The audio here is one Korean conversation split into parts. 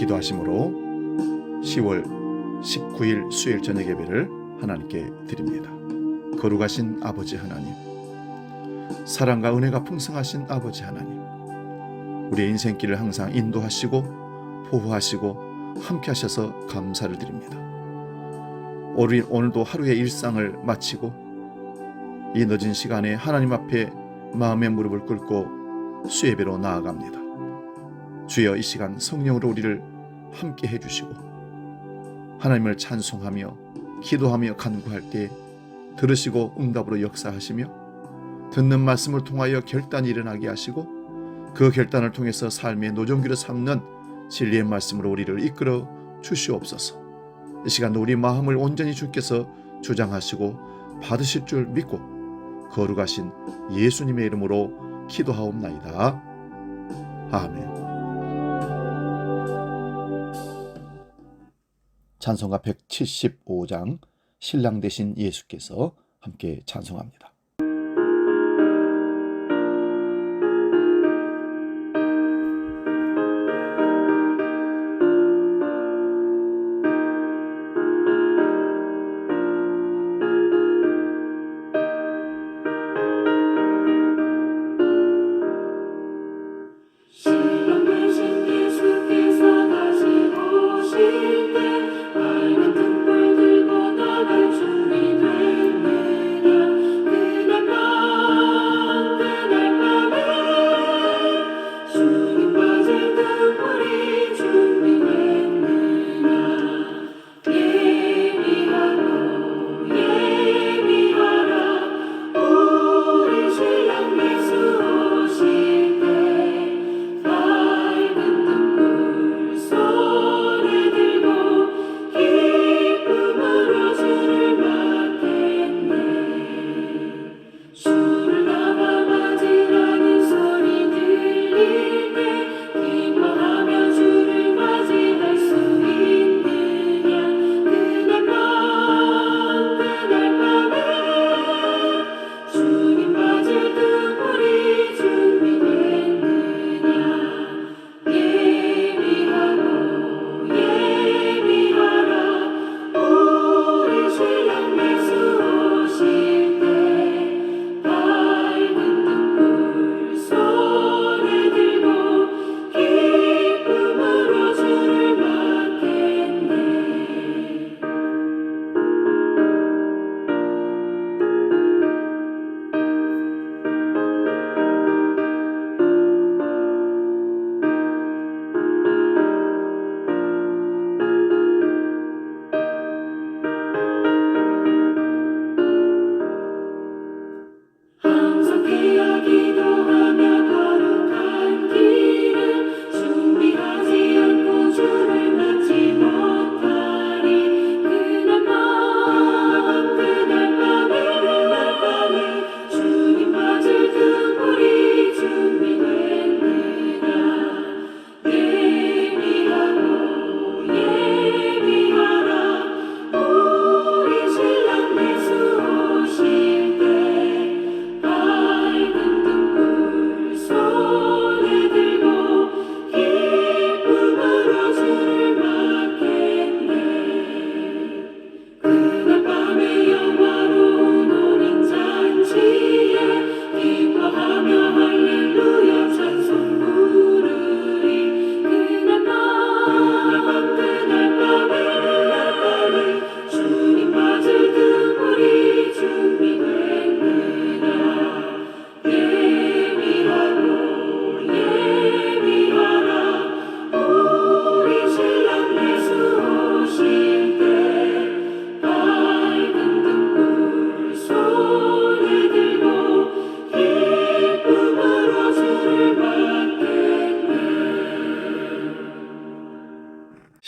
기도하심으로 10월 19일 수요일 저녁 예배를 하나님께 드립니다. 거룩하신 아버지 하나님, 사랑과 은혜가 풍성하신 아버지 하나님, 우리의 인생길을 항상 인도하시고 보호하시고 함께 하셔서 감사를 드립니다. 오늘도 하루의 일상을 마치고 이 늦은 시간에 하나님 앞에 마음의 무릎을 꿇고 수예배로 나아갑니다. 주여, 이 시간 성령으로 우리를 함께 해주시고 하나님을 찬송하며 기도하며 간구할 때 들으시고 응답으로 역사하시며 듣는 말씀을 통하여 결단이 일어나게 하시고 그 결단을 통해서 삶의 노정기를 삼는 진리의 말씀으로 우리를 이끌어 주시옵소서. 이 시간 우리 마음을 온전히 주께서 주장하시고 받으실 줄 믿고 거룩하신 예수님의 이름으로 기도하옵나이다. 아멘. 찬송가 175장 신랑 되신 예수께서 함께 찬송합니다. 맑은 등불 들고 나갈 준비된 내가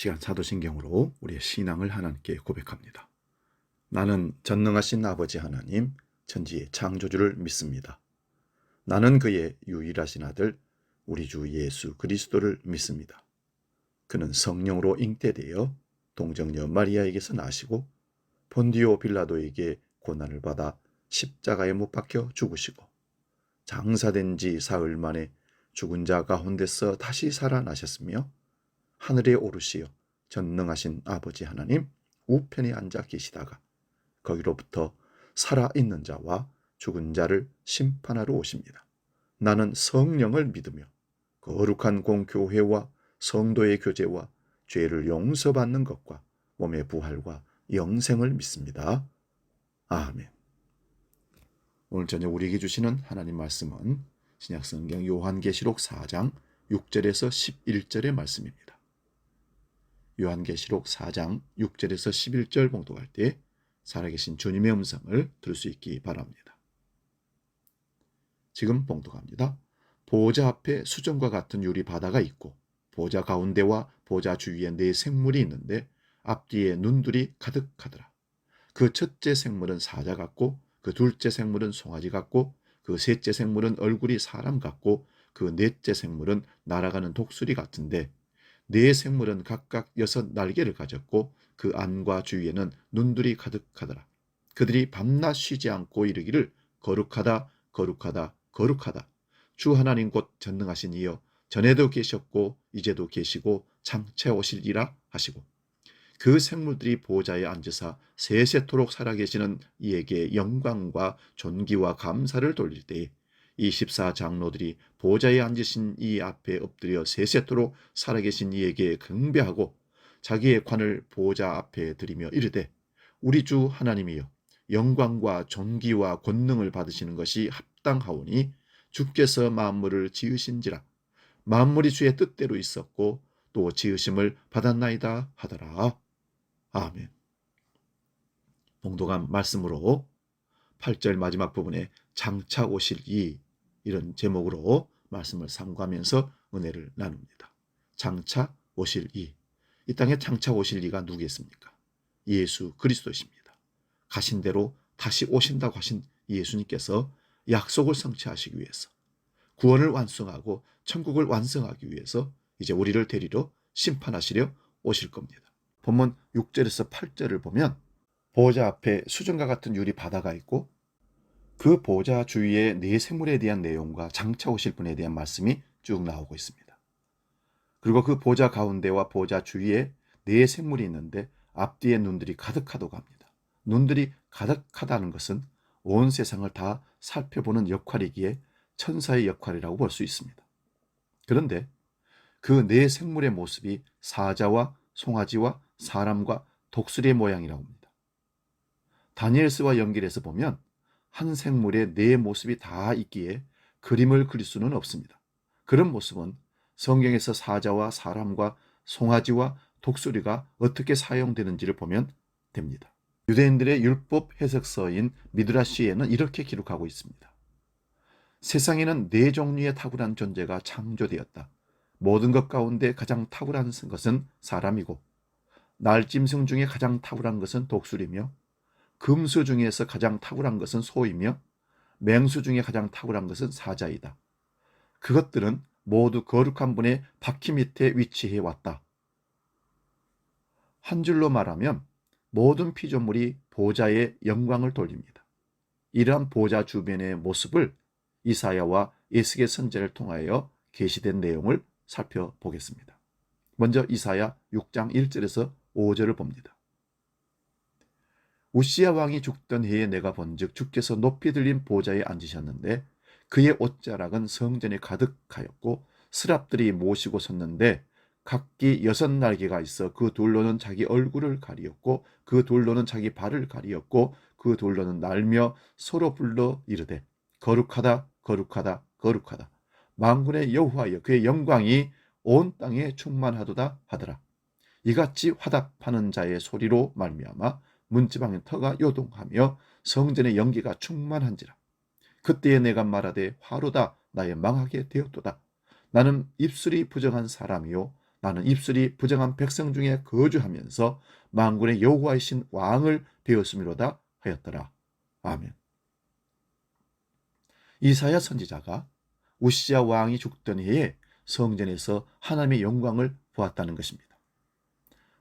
시간 사도신경으로 우리의 신앙을 하나님께 고백합니다. 나는 전능하신 아버지 하나님, 천지의 창조주를 믿습니다. 나는 그의 유일하신 아들, 우리 주 예수 그리스도를 믿습니다. 그는 성령으로 잉태되어 동정녀 마리아에게서 나시고 본디오 빌라도에게 고난을 받아 십자가에 못 박혀 죽으시고 장사된 지 사흘 만에 죽은 자 가운데서 다시 살아나셨으며 하늘에 오르시어 전능하신 아버지 하나님 우편에 앉아 계시다가 거기로부터 살아있는 자와 죽은 자를 심판하러 오십니다. 나는 성령을 믿으며 거룩한 공교회와 성도의 교제와 죄를 용서받는 것과 몸의 부활과 영생을 믿습니다. 아멘. 오늘 저녁 우리에게 주시는 하나님 말씀은 신약성경 요한계시록 4장 6절에서 11절의 말씀입니다. 요한계시록 4장 6절에서 11절 봉독할 때 살아계신 주님의 음성을 들을 수 있기 바랍니다. 지금 봉독합니다. 보좌 앞에 수정과 같은 유리 바다가 있고 보좌 가운데와 보좌 주위에 네 생물이 있는데 앞뒤에 눈들이 가득하더라. 그 첫째 생물은 사자 같고 그 둘째 생물은 송아지 같고 그 셋째 생물은 얼굴이 사람 같고 그 넷째 생물은 날아가는 독수리 같은데 네 생물은 각각 6 날개를 가졌고 그 안과 주위에는 눈들이 가득하더라. 그들이 밤낮 쉬지 않고 이르기를 거룩하다 거룩하다 거룩하다. 주 하나님 곧 전능하신 이여 전에도 계셨고 이제도 계시고 장차 오실이라 하시고 그 생물들이 보좌에 앉으사 세세토록 살아계시는 이에게 영광과 존귀와 감사를 돌릴 때에 24 장로들이 보좌에 앉으신 이 앞에 엎드려 세세토록 살아계신 이에게 경배하고 자기의 관을 보좌 앞에 드리며 이르되 우리 주 하나님이여 영광과 존귀와 권능을 받으시는 것이 합당하오니 주께서 만물을 지으신지라 만물이 주의 뜻대로 있었고 또 지으심을 받았나이다 하더라. 아멘. 봉독한 말씀으로 8절 마지막 부분에 장차 오실 이 이런 제목으로 말씀을 삼가하면서 은혜를 나눕니다. 장차 오실 이 땅에 장차 오실 이가 누구겠습니까? 예수 그리스도십니다. 가신 대로 다시 오신다고 하신 예수님께서 약속을 성취하시기 위해서 구원을 완성하고 천국을 완성하기 위해서 이제 우리를 데리러 심판하시려 오실 겁니다. 본문 6절에서 8절을 보면 보좌 앞에 수정과 같은 유리 바다가 있고 그 보좌 주위에 네 생물에 대한 내용과 장차 오실 분에 대한 말씀이 쭉 나오고 있습니다. 그리고 그 보좌 가운데와 보좌 주위에 네 생물이 있는데 앞뒤에 눈들이 가득하다고 합니다. 눈들이 가득하다는 것은 온 세상을 다 살펴보는 역할이기에 천사의 역할이라고 볼 수 있습니다. 그런데 그 네 생물의 모습이 사자와 송아지와 사람과 독수리의 모양이라고 합니다. 다니엘서와 연결해서 보면 한 생물에 네 모습이 다 있기에 그림을 그릴 수는 없습니다. 그런 모습은 성경에서 사자와 사람과 송아지와 독수리가 어떻게 사용되는지를 보면 됩니다. 유대인들의 율법 해석서인 미드라시에는 이렇게 기록하고 있습니다. 세상에는 네 종류의 탁월한 존재가 창조되었다. 모든 것 가운데 가장 탁월한 것은 사람이고 날짐승 중에 가장 탁월한 것은 독수리며 금수 중에서 가장 탁월한 것은 소이며 맹수 중에 가장 탁월한 것은 사자이다. 그것들은 모두 거룩한 분의 바퀴 밑에 위치해 왔다. 한 줄로 말하면 모든 피조물이 보좌의 영광을 돌립니다. 이러한 보좌 주변의 모습을 이사야와 에스겔 선지자를 통하여 계시된 내용을 살펴보겠습니다. 먼저 이사야 6장 1절에서 5절을 봅니다. 우시야 왕이 죽던 해에 내가 본즉 주께서 높이 들린 보좌에 앉으셨는데 그의 옷자락은 성전에 가득하였고 스랍들이 모시고 섰는데 각기 6 날개가 있어 그 둘로는 자기 얼굴을 가리었고 그 둘로는 자기 발을 가리었고 그 둘로는 날며 서로 불러 이르되 거룩하다 거룩하다 거룩하다 만군의 여호와여 그의 영광이 온 땅에 충만하도다 하더라. 이같이 화답하는 자의 소리로 말미암아 문지방의 터가 요동하며 성전의 연기가 충만한지라. 그때에 내가 말하되 화로다 나의 망하게 되었도다. 나는 입술이 부정한 사람이요 나는 입술이 부정한 백성 중에 거주하면서 만군의 여호와이신 왕을 배웠음이로다 하였더라. 아멘. 이사야 선지자가 우시야 왕이 죽던 해에 성전에서 하나님의 영광을 보았다는 것입니다.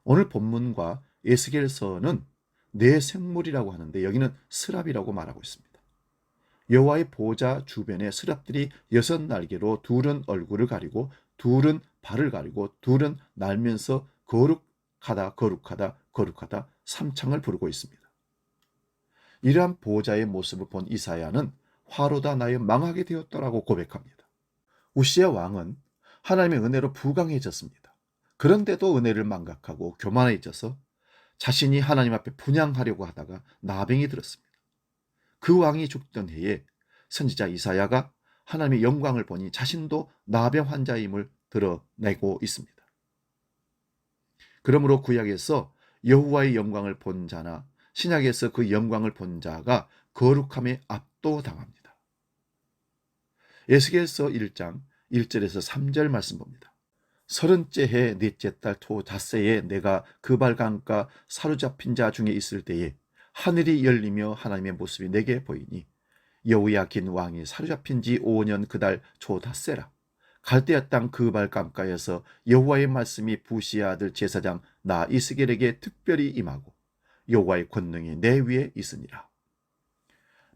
오늘 본문과 에스겔서는 네 생물이라고 하는데 여기는 스랍이라고 말하고 있습니다. 여호와의 보좌 주변에 스랍들이 6날개로 둘은 얼굴을 가리고 둘은 발을 가리고 둘은 날면서 거룩하다 거룩하다 거룩하다 삼창을 부르고 있습니다. 이러한 보좌의 모습을 본 이사야는 화로다 나의 망하게 되었더라고 고백합니다. 우시야 왕은 하나님의 은혜로 부강해졌습니다. 그런데도 은혜를 망각하고 교만해져서 자신이 하나님 앞에 분향하려고 하다가 나병이 들었습니다. 그 왕이 죽던 해에 선지자 이사야가 하나님의 영광을 보니 자신도 나병 환자임을 드러내고 있습니다. 그러므로 구약에서 여호와의 영광을 본 자나 신약에서 그 영광을 본 자가 거룩함에 압도당합니다. 에스겔서 1장 1절에서 3절 말씀 봅니다. 30째 해 넷째 달 초 닷새에 내가 그발강가 사로잡힌 자 중에 있을 때에 하늘이 열리며 하나님의 모습이 내게 보이니 여호야긴 왕이 사로잡힌 지 5년 그달 초 닷새라. 갈대아 땅 그발강가에서 여호와의 말씀이 부시아 아들 제사장 나 이스겔에게 특별히 임하고 여호와의 권능이 내 위에 있으니라.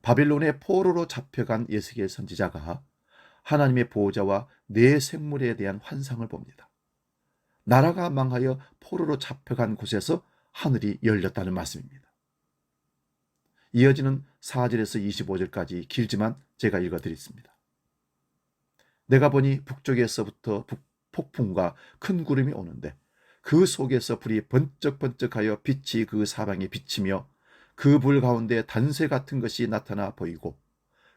바빌론의 포로로 잡혀간 에스겔 선지자가 하나님의 보호자와 네 생물에 대한 환상을 봅니다. 나라가 망하여 포로로 잡혀간 곳에서 하늘이 열렸다는 말씀입니다. 이어지는 4절에서 25절까지 길지만 제가 읽어드리겠습니다. 내가 보니 북쪽에서부터 폭풍과 큰 구름이 오는데 그 속에서 불이 번쩍번쩍하여 빛이 그 사방에 비치며 그 불 가운데 단새 같은 것이 나타나 보이고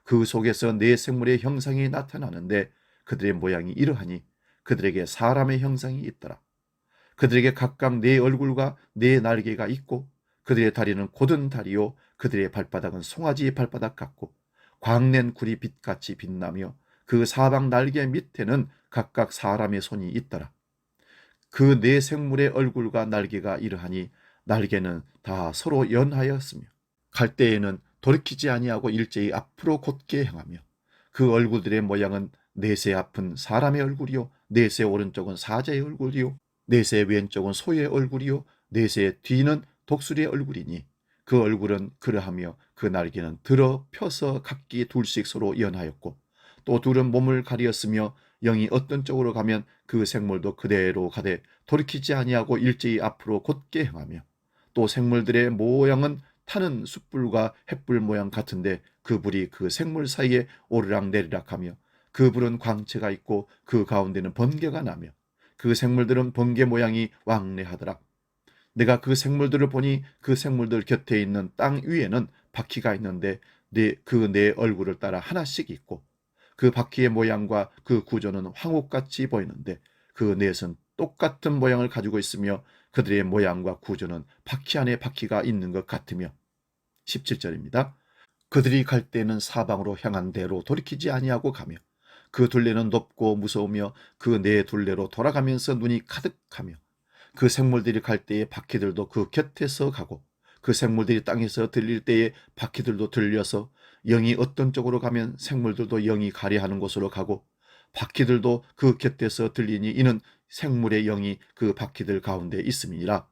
그 속에서 네 생물의 형상이 나타나는데 그들의 모양이 이러하니 그들에게 사람의 형상이 있더라. 그들에게 각각 네 얼굴과 네 날개가 있고 그들의 다리는 곧은 다리요 그들의 발바닥은 송아지 발바닥 같고 광낸 구리 빛같이 빛나며 그 사방 날개 밑에는 각각 사람의 손이 있더라. 그 네 생물의 얼굴과 날개가 이러하니 날개는 다 서로 연하였으며 갈 때에는 돌이키지 아니하고 일제히 앞으로 곧게 행하며 그 얼굴들의 모양은 넷의 앞은 사람의 얼굴이요 넷의 오른쪽은 사자의 얼굴이요 넷의 왼쪽은 소의 얼굴이요 넷의 뒤는 독수리의 얼굴이니 그 얼굴은 그러하며 그 날개는 들어 펴서 각기 둘씩 서로 연하였고 또 둘은 몸을 가리었으며 영이 어떤 쪽으로 가면 그 생물도 그대로 가되 돌이키지 아니하고 일제히 앞으로 곧게 행하며 또 생물들의 모양은 타는 숯불과 햇불 모양 같은데 그 불이 그 생물 사이에 오르락 내리락 하며 그 불은 광채가 있고 그 가운데는 번개가 나며 그 생물들은 번개 모양이 왕래하더라. 내가 그 생물들을 보니 그 생물들 곁에 있는 땅 위에는 바퀴가 있는데 그 네 얼굴을 따라 하나씩 있고 그 바퀴의 모양과 그 구조는 황옥같이 보이는데 그 넷은 똑같은 모양을 가지고 있으며 그들의 모양과 구조는 바퀴 안에 바퀴가 있는 것 같으며 17절입니다. 그들이 갈 때는 사방으로 향한 대로 돌이키지 아니하고 가며 그 둘레는 높고 무서우며 그 네 둘레로 돌아가면서 눈이 가득하며 그 생물들이 갈 때에 바퀴들도 그 곁에서 가고 그 생물들이 땅에서 들릴 때에 바퀴들도 들려서 영이 어떤 쪽으로 가면 생물들도 영이 가리하는 곳으로 가고 바퀴들도 그 곁에서 들리니 이는 생물의 영이 그 바퀴들 가운데 있음이니라.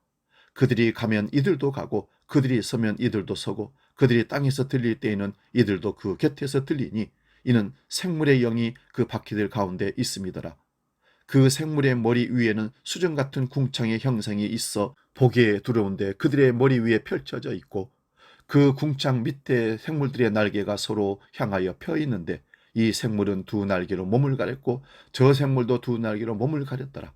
그들이 가면 이들도 가고 그들이 서면 이들도 서고 그들이 땅에서 들릴 때에는 이들도 그 곁에서 들리니 이는 생물의 영이 그 바퀴들 가운데 있음이더라. 그 생물의 머리 위에는 수정 같은 궁창의 형상이 있어 보기에 두려운데 그들의 머리 위에 펼쳐져 있고 그 궁창 밑에 생물들의 날개가 서로 향하여 펴 있는데 이 생물은 두 날개로 몸을 가렸고 저 생물도 두 날개로 몸을 가렸더라.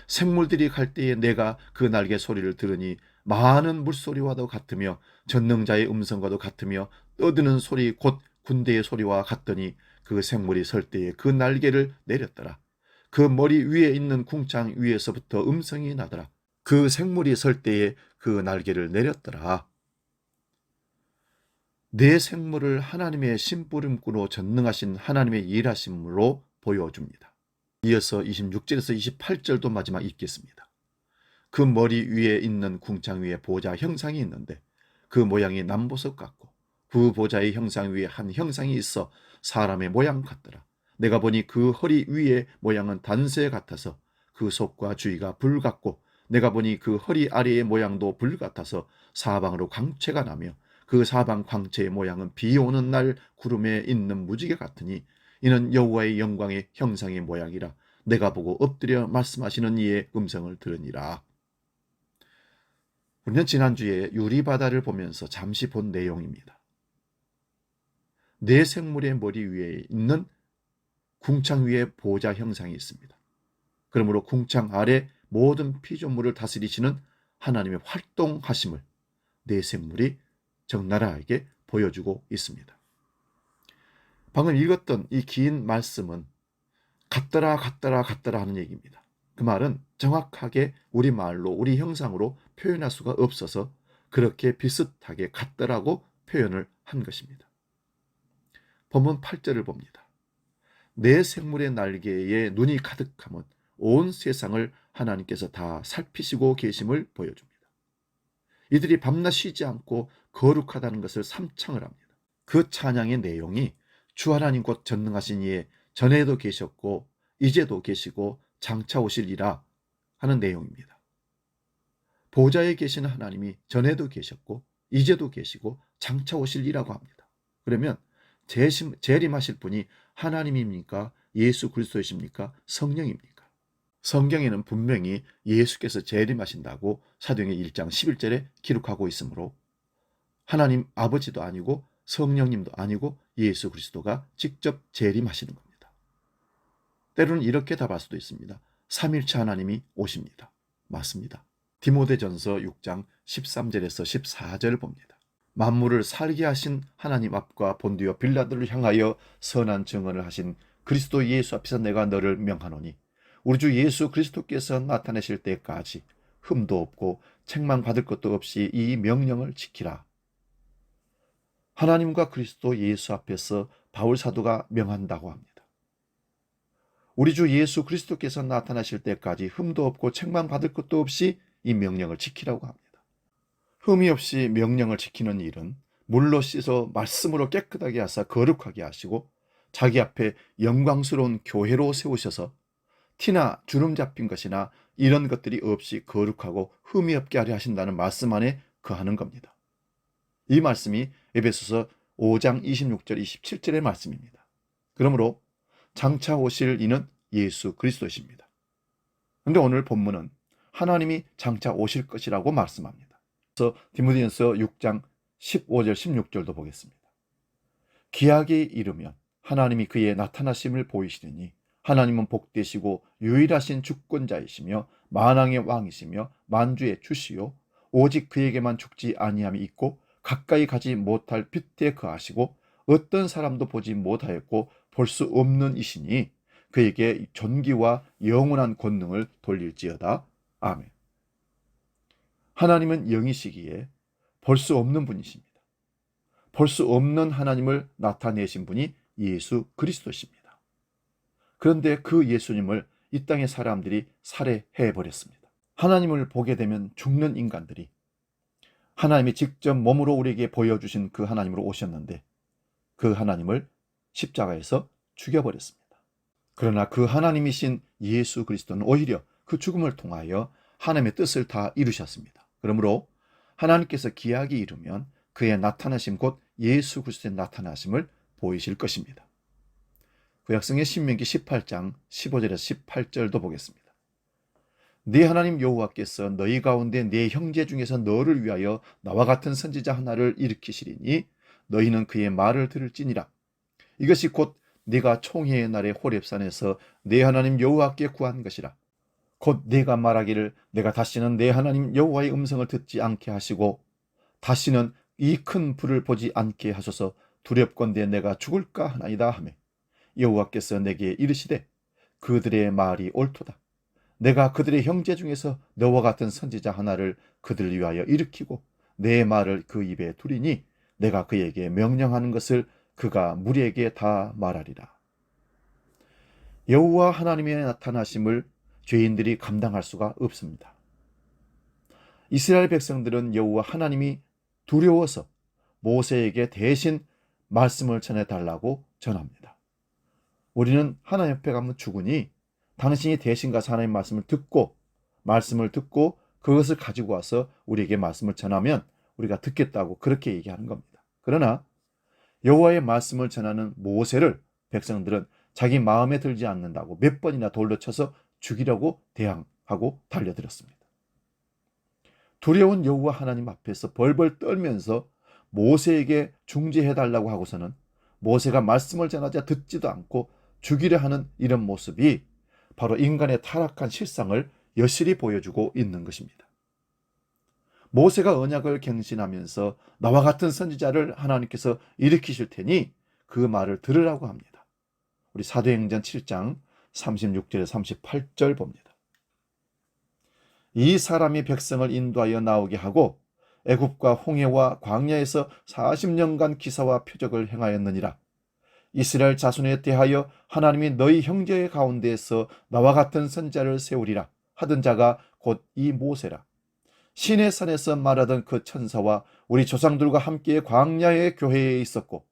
생물들이 갈 때에 내가 그 날개 소리를 들으니 많은 물소리와도 같으며 전능자의 음성과도 같으며 떠드는 소리 곧 군대의 소리와 같더니 그 생물이 설 때에 그 날개를 내렸더라. 그 머리 위에 있는 궁창 위에서부터 음성이 나더라. 그 생물이 설 때에 그 날개를 내렸더라. 네 생물을 하나님의 심부름꾼으로 전능하신 하나님의 일하심으로 보여줍니다. 이어서 26절에서 28절도 마지막 읽겠습니다. 그 머리 위에 있는 궁창 위에 보좌 형상이 있는데 그 모양이 남보석 같고 그 보좌의 형상 위에 한 형상이 있어 사람의 모양 같더라. 내가 보니 그 허리 위의 모양은 단새 같아서 그 속과 주위가 불 같고 내가 보니 그 허리 아래의 모양도 불 같아서 사방으로 광채가 나며 그 사방 광채의 모양은 비 오는 날 구름에 있는 무지개 같으니 이는 여호와의 영광의 형상의 모양이라. 내가 보고 엎드려 말씀하시는 이의 음성을 들으니라. 우리는 지난주에 유리바다를 보면서 잠시 본 내용입니다. 네 생물의 머리 위에 있는 궁창 위에 보좌 형상이 있습니다. 그러므로 궁창 아래 모든 피조물을 다스리시는 하나님의 활동하심을 네 생물이 적나라하게 보여주고 있습니다. 방금 읽었던 이 긴 말씀은 같더라 같더라 같더라 하는 얘기입니다. 그 말은 정확하게 우리말로 우리 형상으로 표현할 수가 없어서 그렇게 비슷하게 같더라고 표현을 한 것입니다. 본문 8절을 봅니다. 네 생물의 날개에 눈이 가득하면 온 세상을 하나님께서 다 살피시고 계심을 보여줍니다. 이들이 밤낮 쉬지 않고 거룩하다는 것을 삼창을 합니다. 그 찬양의 내용이 주 하나님 곧 전능하신 이의 전에도 계셨고 이제도 계시고 장차 오실이라 하는 내용입니다. 보좌에 계시는 하나님이 전에도 계셨고 이제도 계시고 장차 오실이라고 합니다. 그러면 재림하실 분이 하나님입니까? 예수 그리스도이십니까? 성령입니까? 성경에는 분명히 예수께서 재림하신다고 사도행전 1장 11절에 기록하고 있으므로 하나님 아버지도 아니고 성령님도 아니고 예수 그리스도가 직접 재림하시는 겁니다. 때로는 이렇게 답할 수도 있습니다. 삼일체 하나님이 오십니다. 맞습니다. 디모데전서 6장 13절에서 14절을 봅니다. 만물을 살게 하신 하나님 앞과 본디오 빌라도를 향하여 선한 증언을 하신 그리스도 예수 앞에서 내가 너를 명하노니 우리 주 예수 그리스도께서 나타내실 때까지 흠도 없고 책망받을 것도 없이 이 명령을 지키라. 하나님과 그리스도 예수 앞에서 바울 사도가 명한다고 합니다. 우리 주 예수 그리스도께서 나타나실 때까지 흠도 없고 책망받을 것도 없이 이 명령을 지키라고 합니다. 흠이 없이 명령을 지키는 일은 물로 씻어 말씀으로 깨끗하게 하사 거룩하게 하시고 자기 앞에 영광스러운 교회로 세우셔서 티나 주름 잡힌 것이나 이런 것들이 없이 거룩하고 흠이 없게 하려 하신다는 말씀 안에 거하는 겁니다. 이 말씀이 에베소서 5장 26절 27절의 말씀입니다. 그러므로 장차 오실 이는 예수 그리스도이십니다. 그런데 오늘 본문은 하나님이 장차 오실 것이라고 말씀합니다. 그래서 디모데전서 6장 15절 16절도 보겠습니다. 기약이 이르면 하나님이 그의 나타나심을 보이시느니 하나님은 복되시고 유일하신 주권자이시며 만왕의 왕이시며 만주의 주시요 오직 그에게만 죽지 아니함이 있고 가까이 가지 못할 빛에 거하시고 어떤 사람도 보지 못하였고 볼 수 없는 이시니 그에게 존귀와 영원한 권능을 돌릴지어다. 아멘. 하나님은 영이시기에 볼 수 없는 분이십니다. 볼 수 없는 하나님을 나타내신 분이 예수 그리스도십니다. 그런데 그 예수님을 이 땅의 사람들이 살해해버렸습니다. 하나님을 보게 되면 죽는 인간들이 하나님이 직접 몸으로 우리에게 보여주신 그 하나님으로 오셨는데 그 하나님을 십자가에서 죽여버렸습니다. 그러나 그 하나님이신 예수 그리스도는 오히려 그 죽음을 통하여 하나님의 뜻을 다 이루셨습니다. 그러므로 하나님께서 기약이 이르면 그의 나타나심 곧 예수 그리스도의 나타나심을 보이실 것입니다. 구약성의 신명기 18장 15절에서 18절도 보겠습니다. 네 하나님 여호와께서 너희 가운데 네 형제 중에서 너를 위하여 나와 같은 선지자 하나를 일으키시리니 너희는 그의 말을 들을지니라. 이것이 곧 네가 총회의 날에 호렙산에서 네 하나님 여호와께 구한 것이라. 곧 네가 말하기를 내가 다시는 네 하나님 여호와의 음성을 듣지 않게 하시고 다시는 이 큰 불을 보지 않게 하소서 두렵건대 내가 죽을까 하나이다 하매 여호와께서 내게 이르시되 그들의 말이 옳도다. 내가 그들의 형제 중에서 너와 같은 선지자 하나를 그들 위하여 일으키고 내 말을 그 입에 두리니 내가 그에게 명령하는 것을 그가 무리에게 다 말하리라. 여호와 하나님의 나타나심을 죄인들이 감당할 수가 없습니다. 이스라엘 백성들은 여호와 하나님이 두려워서 모세에게 대신 말씀을 전해달라고 전합니다. 우리는 하나님 앞에 가면 죽으니 당신이 대신 가서 하나님의 말씀을 듣고 그것을 가지고 와서 우리에게 말씀을 전하면 우리가 듣겠다고 그렇게 얘기하는 겁니다. 그러나 여호와의 말씀을 전하는 모세를 백성들은 자기 마음에 들지 않는다고 몇 번이나 돌로 쳐서 죽이려고 대항하고 달려들었습니다. 두려운 여호와 하나님 앞에서 벌벌 떨면서 모세에게 중재해달라고 하고서는 모세가 말씀을 전하자 듣지도 않고 죽이려 하는 이런 모습이 바로 인간의 타락한 실상을 여실히 보여주고 있는 것입니다. 모세가 언약을 갱신하면서 나와 같은 선지자를 하나님께서 일으키실 테니 그 말을 들으라고 합니다. 우리 사도행전 7장 36절에서 38절 봅니다. 이 사람이 백성을 인도하여 나오게 하고 애굽과 홍해와 광야에서 40년간 기사와 표적을 행하였느니라. 이스라엘 자손에 대하여 하나님이 너희 형제의 가운데에서 나와 같은 선지자를 세우리라 하던 자가 곧 이 모세라. 시내 산에서 말하던 그 천사와 우리 조상들과 함께 광야의 교회에 있었고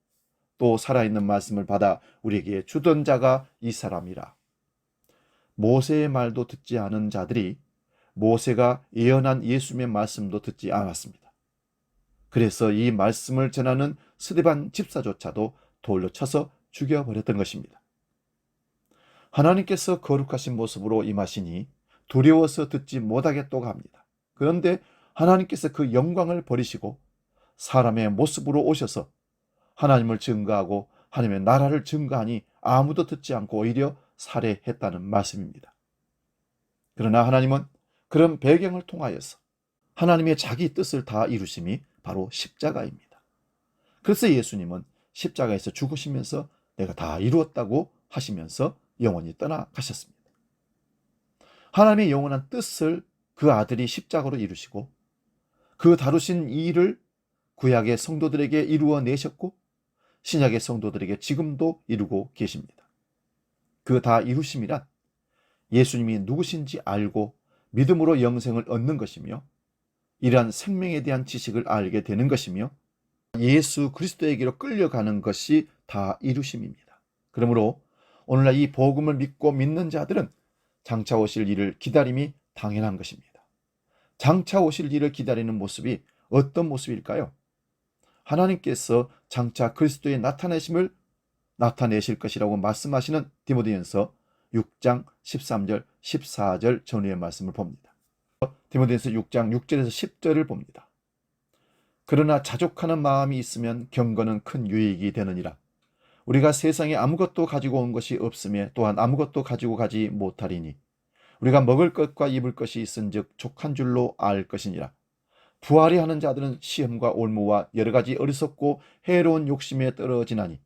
또 살아있는 말씀을 받아 우리에게 주던 자가 이 사람이라. 모세의 말도 듣지 않은 자들이 모세가 예언한 예수님의 말씀도 듣지 않았습니다. 그래서 이 말씀을 전하는 스데반 집사조차도 돌로 쳐서 죽여버렸던 것입니다. 하나님께서 거룩하신 모습으로 임하시니 두려워서 듣지 못하겠다고 합니다. 그런데 하나님께서 그 영광을 버리시고 사람의 모습으로 오셔서 하나님을 증거하고 하나님의 나라를 증거하니 아무도 듣지 않고 오히려 살해했다는 말씀입니다. 그러나 하나님은 그런 배경을 통하여서 하나님의 자기 뜻을 다 이루심이 바로 십자가입니다. 그래서 예수님은 십자가에서 죽으시면서 내가 다 이루었다고 하시면서 영원히 떠나가셨습니다. 하나님의 영원한 뜻을 그 아들이 십자가로 이루시고 그 다루신 이 일을 구약의 성도들에게 이루어내셨고 신약의 성도들에게 지금도 이루고 계십니다. 그 다 이루심이란 예수님이 누구신지 알고 믿음으로 영생을 얻는 것이며 이러한 생명에 대한 지식을 알게 되는 것이며 예수 그리스도에게로 끌려가는 것이 다 이루심입니다. 그러므로 오늘날 이 복음을 믿고 믿는 자들은 장차 오실 일을 기다림이 당연한 것입니다. 장차 오실 일을 기다리는 모습이 어떤 모습일까요? 하나님께서 장차 그리스도의 나타내실 것이라고 말씀하시는 디모데전서 6장 13절 14절 전후의 말씀을 봅니다. 디모데전서 6장 6절에서 10절을 봅니다. 그러나 자족하는 마음이 있으면 경건은 큰 유익이 되느니라. 우리가 세상에 아무것도 가지고 온 것이 없으며 또한 아무것도 가지고 가지 못하리니 우리가 먹을 것과 입을 것이 있은즉 족한 줄로 알 것이니라. 부활이 하는 자들은 시험과 올무와 여러 가지 어리석고 해로운 욕심에 떨어지나니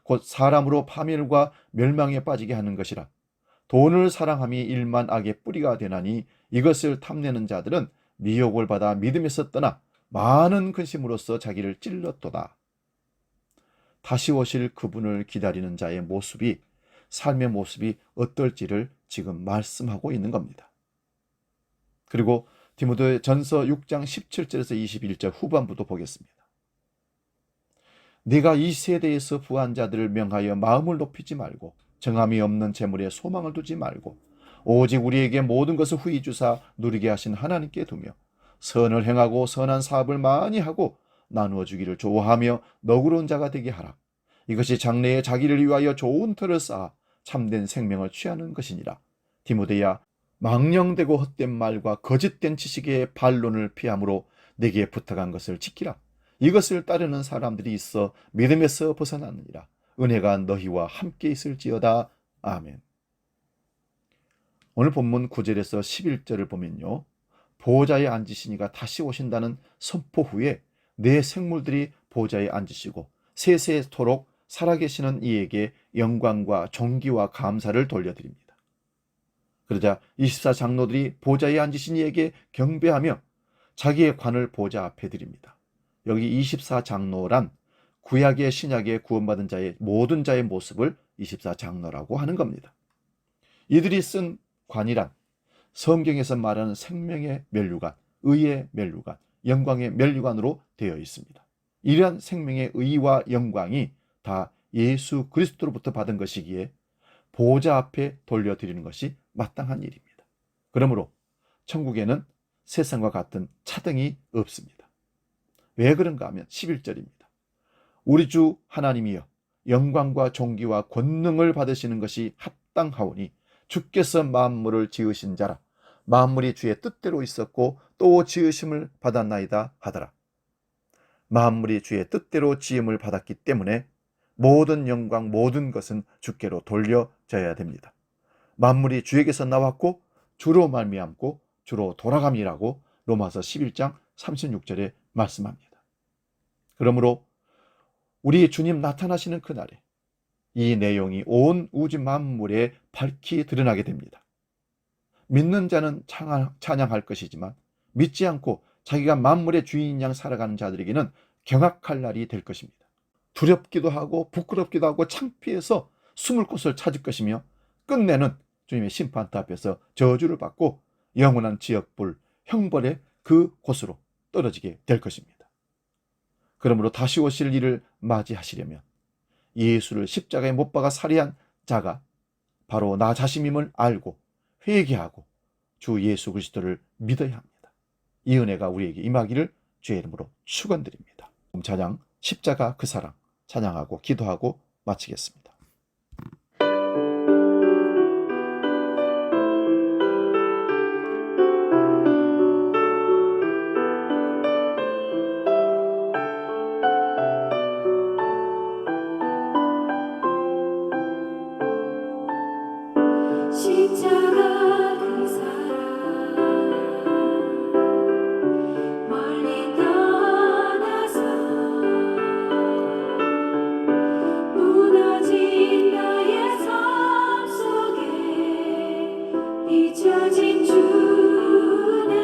곧 사람으로 파멸과 멸망에 빠지게 하는 것이라. 돈을 사랑함이 일만 악의 뿌리가 되나니 이것을 탐내는 자들은 미혹을 받아 믿음에서 떠나 많은 근심으로써 자기를 찔렀도다. 다시 오실 그분을 기다리는 자의 모습이 삶의 모습이 어떨지를 지금 말씀하고 있는 겁니다. 그리고 디모데전서 6장 17절에서 21절 후반부도 보겠습니다. 네가 이 세대에서 부한 자들을 명하여 마음을 높이지 말고 정함이 없는 재물에 소망을 두지 말고 오직 우리에게 모든 것을 후히 주사 누리게 하신 하나님께 두며 선을 행하고 선한 사업을 많이 하고 나누어 주기를 좋아하며 너그러운 자가 되게 하라. 이것이 장래에 자기를 위하여 좋은 터를 쌓아 참된 생명을 취하는 것이니라. 디모데야, 망령되고 헛된 말과 거짓된 지식의 반론을 피함으로 내게 부탁한 것을 지키라. 이것을 따르는 사람들이 있어 믿음에서 벗어나느니라. 은혜가 너희와 함께 있을지어다. 아멘. 오늘 본문 9절에서 11절을 보면요, 보호자에 앉으시니가 다시 오신다는 선포 후에 내 생물들이 보호자에 앉으시고 세세토록 살아계시는 이에게 영광과 존귀와 감사를 돌려드립니다. 그러자 24장로들이 보호자에 앉으신 이에게 경배하며 자기의 관을 보호자 앞에 드립니다. 여기 24장로란 구약의 신약의 구원받은 자의 모든 자의 모습을 24장로라고 하는 겁니다. 이들이 쓴 관이란 성경에서 말하는 생명의 면류관, 의의 면류관, 영광의 면류관으로 되어 있습니다. 이러한 생명의 의와 영광이 다 예수 그리스도로부터 받은 것이기에 보좌 앞에 돌려드리는 것이 마땅한 일입니다. 그러므로 천국에는 세상과 같은 차등이 없습니다. 왜 그런가 하면 11절입니다. 우리 주 하나님이여 영광과 존귀와 권능을 받으시는 것이 합당하오니 주께서 만물을 지으신 자라. 만물이 주의 뜻대로 있었고 또 지으심을 받았나이다 하더라. 만물이 주의 뜻대로 지음을 받았기 때문에 모든 영광 모든 것은 주께로 돌려져야 됩니다. 만물이 주에게서 나왔고 주로 말미암고 주로 돌아감이라고 로마서 11장 36절에 말씀합니다. 그러므로 우리 주님 나타나시는 그날에 이 내용이 온 우주 만물에 밝히 드러나게 됩니다. 믿는 자는 찬양할 것이지만 믿지 않고 자기가 만물의 주인인 양 살아가는 자들에게는 경악할 날이 될 것입니다. 두렵기도 하고 부끄럽기도 하고 창피해서 숨을 곳을 찾을 것이며 끝내는 주님의 심판대 앞에서 저주를 받고 영원한 지역불, 형벌의 그 곳으로 떨어지게 될 것입니다. 그러므로 다시 오실 일을 맞이하시려면 예수를 십자가에 못 박아 살해한 자가 바로 나 자신임을 알고 회개하고 주 예수 그리스도를 믿어야 합니다. 이 은혜가 우리에게 임하기를 주의 이름으로 축원드립니다. 찬양 십자가 그 사랑 찬양하고 기도하고 마치겠습니다. 십자가 그 사랑 멀리 떠나서 무너진 나의 삶 속에 잊혀진 주네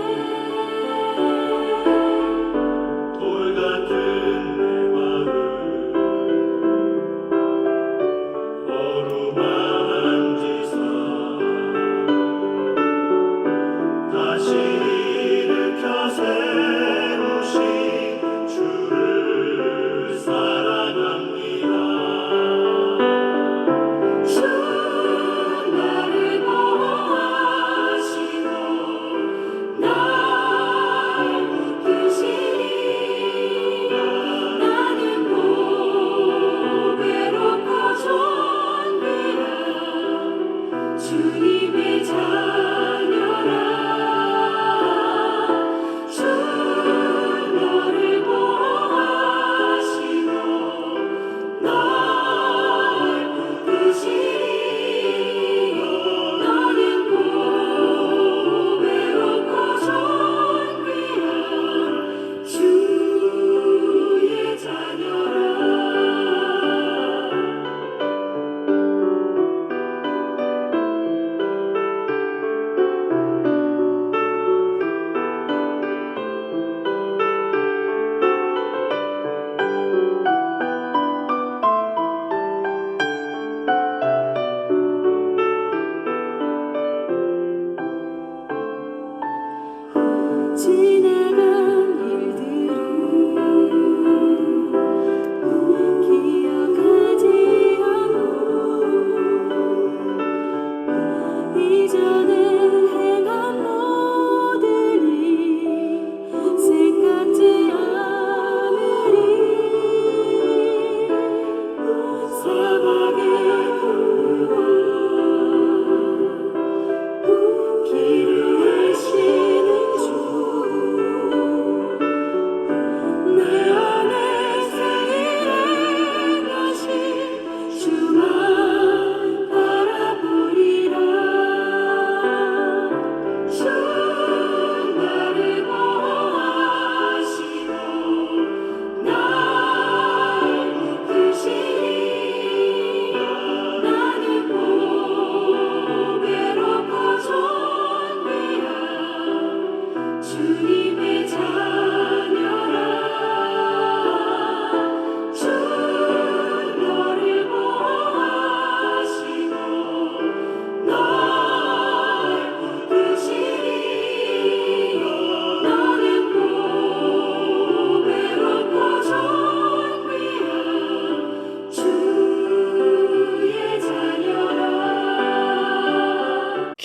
돌 같은 내 마음 어루만지사 다시 일으켜 세우신 주를 사랑합니다. 주 나를 보호하시고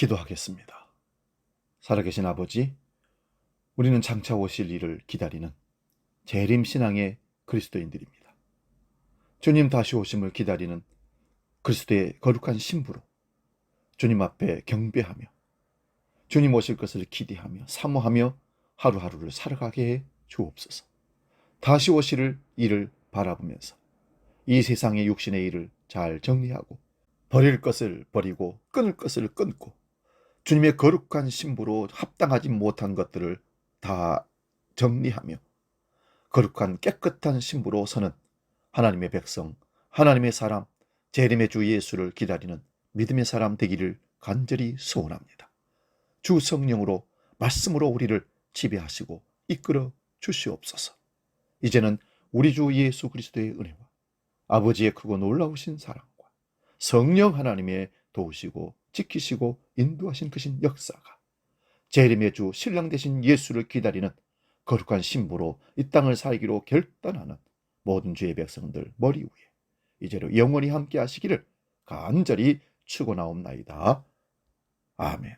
기도하겠습니다. 살아계신 아버지, 우리는 장차 오실 일을 기다리는 재림 신앙의 그리스도인들입니다. 주님 다시 오심을 기다리는 그리스도의 거룩한 신부로 주님 앞에 경배하며 주님 오실 것을 기대하며 사모하며 하루하루를 살아가게 해 주옵소서. 다시 오실 일을 바라보면서 이 세상의 육신의 일을 잘 정리하고 버릴 것을 버리고 끊을 것을 끊고 주님의 거룩한 신부로 합당하지 못한 것들을 다 정리하며 거룩한 깨끗한 신부로 서는 하나님의 백성, 하나님의 사람, 재림의 주 예수를 기다리는 믿음의 사람 되기를 간절히 소원합니다. 주 성령으로 말씀으로 우리를 지배하시고 이끌어 주시옵소서. 이제는 우리 주 예수 그리스도의 은혜와 아버지의 크고 놀라우신 사랑과 성령 하나님의 도우시고 지키시고 인도하신 크신 역사가 재림의 주 신랑 되신 예수를 기다리는 거룩한 신부로 이 땅을 살기로 결단하는 모든 주의 백성들 머리 위에 이제로 영원히 함께 하시기를 간절히 축원하옵나이다. 아멘.